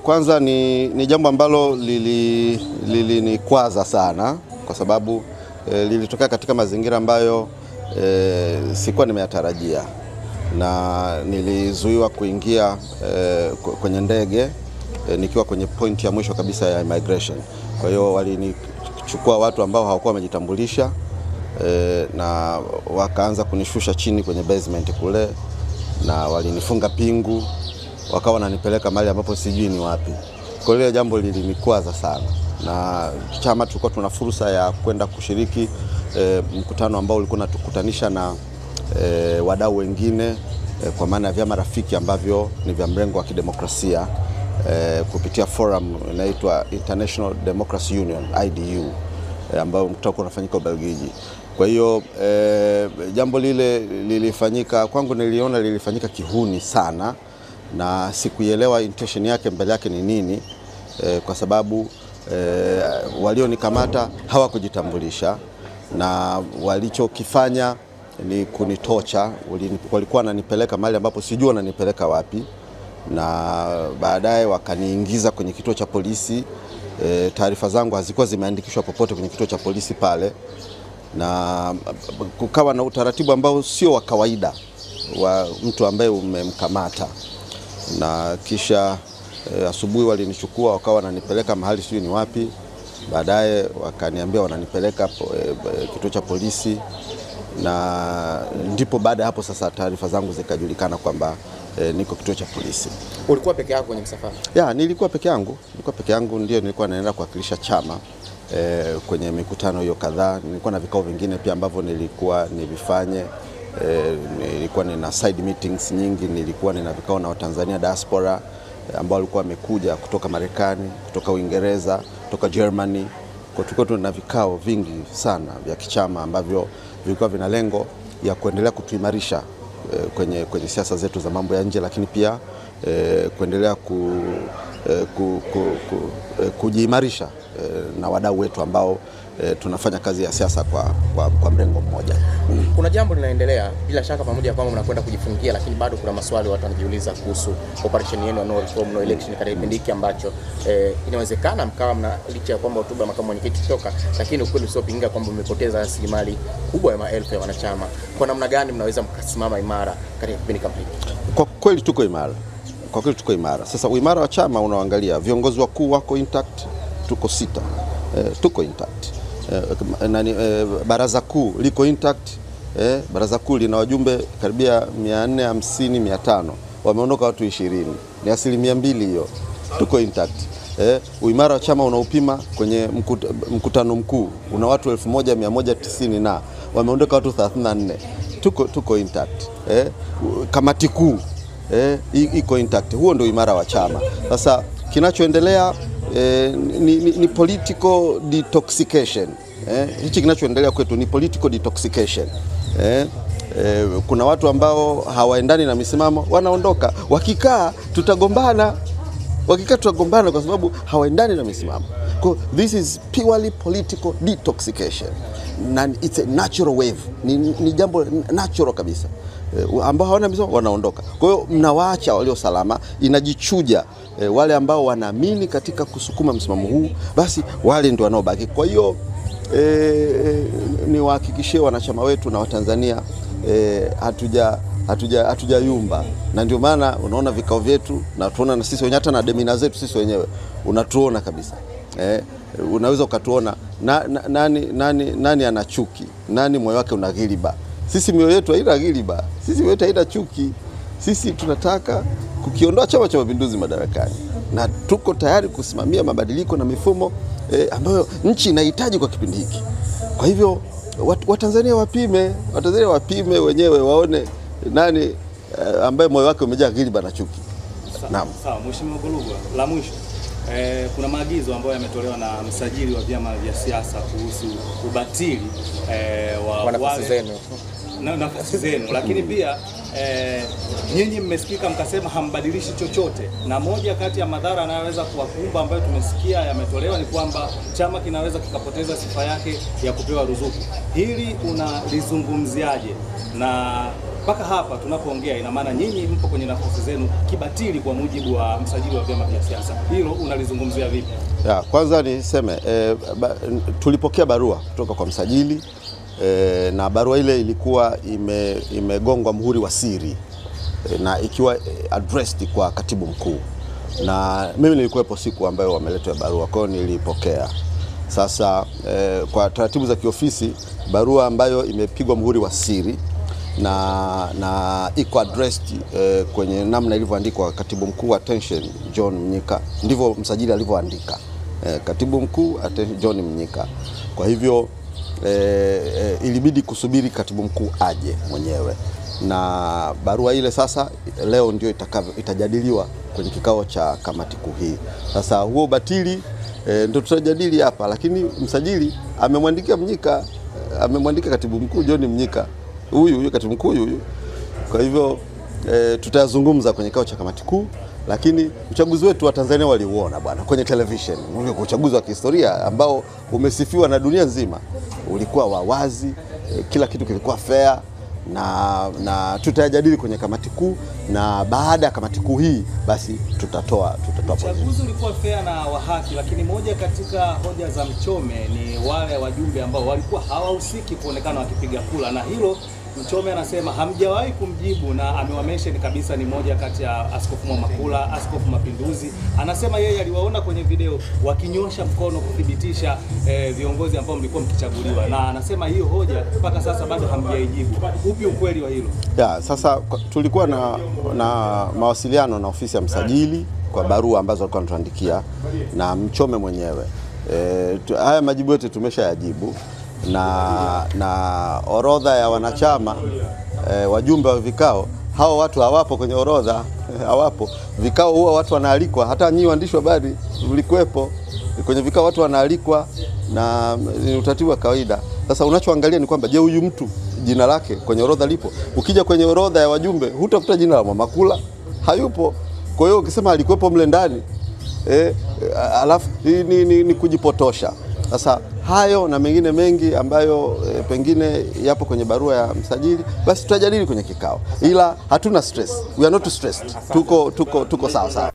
Kwanza ni jambo ambalo lilinikwaza sana kwa sababu lilitokea katika mazingira ambayo sikuwa nimeyatarajia, na nilizuiwa kuingia kwenye ndege nikiwa kwenye point ya mwisho kabisa ya immigration. Kwa hiyo walinichukua watu ambao hawakuwa wamejitambulisha na wakaanza kunishusha chini kwenye basement kule, na walinifunga pingu, wakawa wananipeleka mahali ambapo sijui ni wapi. Kwa hiyo jambo lilinikwaza sana, na chama tulikuwa tuna fursa ya kwenda kushiriki mkutano ambao ulikuwa unatukutanisha na wadau wengine kwa maana ya vyama rafiki ambavyo ni vya mrengo wa kidemokrasia kupitia forum inaitwa International Democracy Union IDU, ambao mkutano unafanyika Ubelgiji. Kwa hiyo jambo lile lilifanyika kwangu, niliona lilifanyika kihuni sana, na sikuelewa intention yake mbele yake ni nini, kwa sababu walionikamata hawakujitambulisha, na walichokifanya ni kunitocha. Walikuwa wananipeleka mahali ambapo sijui wananipeleka wapi, na baadaye wakaniingiza kwenye kituo cha polisi. Taarifa zangu hazikuwa zimeandikishwa popote kwenye kituo cha polisi pale, na kukawa na utaratibu ambao sio wa kawaida wa mtu ambaye umemkamata. Na kisha asubuhi walinichukua wakawa wananipeleka mahali sijui ni wapi. Baadaye wakaniambia wananipeleka kituo cha polisi, na ndipo baada hapo sasa taarifa zangu zikajulikana kwamba niko kituo cha polisi. Ulikuwa peke yako kwenye msafara? Nilikuwa peke yangu, ndio nilikuwa naenda kuwakilisha chama kwenye mikutano hiyo kadhaa. Nilikuwa na vikao vingine pia ambavyo nilikuwa nivifanye. Nilikuwa nina side meetings nyingi, nilikuwa nina vikao na Watanzania diaspora ambao walikuwa wamekuja kutoka Marekani, kutoka Uingereza, kutoka Germany. Kwa tulikuwa tuna vikao vingi sana vya kichama ambavyo vilikuwa vina lengo ya kuendelea kutuimarisha kwenye siasa zetu za mambo ya nje, lakini pia kuendelea kujiimarisha na wadau wetu ambao tunafanya kazi ya siasa kwa mrengo mmoja. Kuna jambo linaendelea bila shaka, pamoja kwamba mnakwenda kujifungia, lakini bado kuna maswali watu wanajiuliza kuhusu operation yenu ya no reform no election katika kipindi hiki ambacho inawezekana mkawa mna, licha ya kwamba hotuba makamu mwenyekiti toka, lakini ukweli usiopingika kwamba mmepoteza rasilimali kubwa ya maelfu ya wanachama. Kwa namna gani mnaweza mkasimama imara katika kipindi kama hiki? Kwa kweli tuko imara. Sasa uimara wa chama unaangalia viongozi wakuu wako intact, tuko 6. Tuko intact. Baraza kuu liko intact. Baraza kuu lina wajumbe karibia 450-500, wameondoka watu 20, ni 2% hiyo. Tuko intact. Uimara wa chama unaupima kwenye mkutano mkuu, una watu 1190 na wameondoka watu 34. Tuko intact. Kamati kuu iko intact. Huo ndio imara wa chama. Sasa kinachoendelea ni political detoxification. Hichi kinachoendelea kwetu ni political detoxification. Kuna watu ambao hawaendani na misimamo wanaondoka. Wakikaa tutagombana kwa sababu hawaendani na misimamo. This is purely political detoxification, na it's a natural wave. Ni jambo natural kabisa. Ambao hawana misimamo wanaondoka. Kwa hiyo mnawaacha walio salama, inajichuja wale ambao wanaamini katika kusukuma msimamo huu, basi wale ndio wanaobaki. Kwa hiyo niwahakikishie wanachama wetu na Watanzania hatujayumba, na ndio maana unaona vikao vyetu, na tuona na sisi wenyewe, hata na demina zetu sisi wenyewe unatuona kabisa. Unaweza ukatuona nani ana chuki, nani moyo wake una ghiliba. Sisi mioyo yetu haina ghiliba, sisi mioyo yetu haina chuki. Sisi tunataka kukiondoa Chama cha Mapinduzi madarakani, na tuko tayari kusimamia mabadiliko na mifumo ambayo nchi inahitaji kwa kipindi hiki. Kwa hivyo Watanzania wapime wenyewe, waone nani ambaye moyo wake umejaa ghiliba na chuki. Naam. Sawa, Mheshimiwa Golugwa, la mwisho. Kuna maagizo ambayo yametolewa na msajili wa vyama vya siasa kuhusu ubatili wa nafasi zenu, lakini pia nyinyi mmesikika mkasema hambadilishi chochote, na moja kati ya madhara yanayoweza kuwakumba ambayo tumesikia yametolewa ni kwamba chama kinaweza kikapoteza sifa yake ya kupewa ruzuku. Hili unalizungumziaje, na mpaka hapa tunapoongea, ina maana nyinyi mpo kwenye nafasi zenu kibatili kwa mujibu wa msajili wa vyama vya siasa. Hilo unalizungumzia vipi? Ya, kwanza niseme tulipokea barua kutoka kwa msajili na barua ile ilikuwa imegongwa muhuri wa siri na ikiwa addressed kwa katibu mkuu, na mimi nilikuwepo siku ambayo wameletwa barua, kwa hiyo nilipokea. Sasa kwa taratibu za kiofisi, barua ambayo imepigwa muhuri wa siri na iko addressed kwenye namna ilivyoandikwa katibu mkuu attention John Mnyika, ndivyo msajili alivyoandika, katibu mkuu attention John Mnyika. Kwa hivyo ilibidi kusubiri katibu mkuu aje mwenyewe, na barua ile sasa leo ndio itajadiliwa kwenye kikao cha kamati kuu hii. Sasa huo ubatili ndio tutajadili hapa, lakini msajili amemwandikia Mnyika, amemwandikia katibu mkuu John Mnyika, huyu katibu mkuu huyu. Kwa hivyo tutayazungumza kwenye kikao cha kamati kuu, lakini uchaguzi wetu wa Tanzania waliuona bwana kwenye television. Uchaguzi wa kihistoria ambao umesifiwa na dunia nzima, ulikuwa wa wazi, kila kitu kilikuwa fair, na tutayajadili kwenye kamati kuu, na baada ya kamati kuu hii basi tutatoa uchaguzi ulikuwa fair na wa haki. Lakini moja katika hoja za Mchome ni wale wajumbe ambao walikuwa hawahusiki kuonekana wakipiga kura, na hilo Mchome anasema hamjawahi kumjibu, na amewamention kabisa ni moja kati ya Askofu Mwamakula, Askofu Mapinduzi. Anasema yeye aliwaona kwenye video wakinyosha mkono kuthibitisha viongozi ambao mlikuwa mkichaguliwa, na anasema hiyo hoja mpaka sasa bado hamjaijibu. Upi ukweli wa hilo? Ya, sasa tulikuwa na mawasiliano na ofisi ya msajili kwa barua ambazo alikuwa anatuandikia na Mchome mwenyewe. Haya majibu yote tumeshayajibu, na orodha ya wanachama wajumbe wa vikao, hao watu hawapo kwenye orodha, hawapo. Vikao huwa watu wanaalikwa, hata nyinyi waandishi wa habari mlikuwepo kwenye vikao, watu wanaalikwa na ni utaratibu wa kawaida. Sasa unachoangalia ni kwamba je, huyu mtu jina lake kwenye orodha lipo? Ukija kwenye orodha ya wajumbe hutakuta jina la Mwamakula, hayupo. Kwa hiyo ukisema alikuwepo mle ndani alafu ni kujipotosha. Sasa hayo na mengine mengi ambayo pengine yapo kwenye barua ya msajili, basi tutajadili kwenye kikao, ila hatuna stress, we are not stressed, tuko sawa sawa.